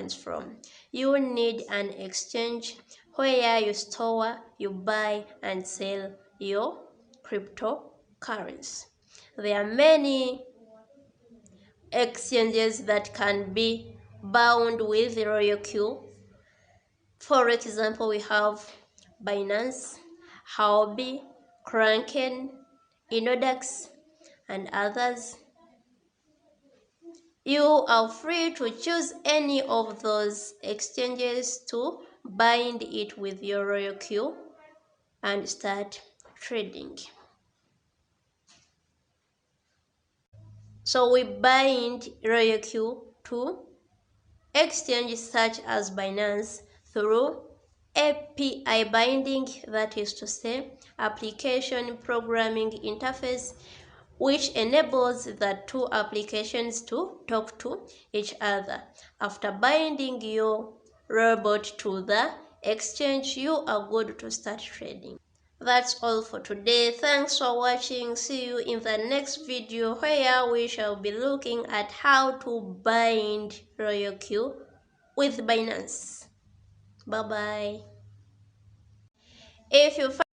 funds from. You need an exchange where you store, you buy and sell your cryptocurrency. There are many exchanges that can be bound with royalq. For example, we have Binance, Huobi, Kraken, Inodex, and others. You are free to choose any of those exchanges to bind it with your royalq and start trading. So we bind royalq to exchanges such as Binance through API binding, that is to say, application programming interface, which enables the two applications to talk to each other. After binding your robot to the exchange, you are good to start trading. That's all for today. Thanks for watching. See you in the next video where we shall be looking at how to bind royalq with Binance. Bye bye. If you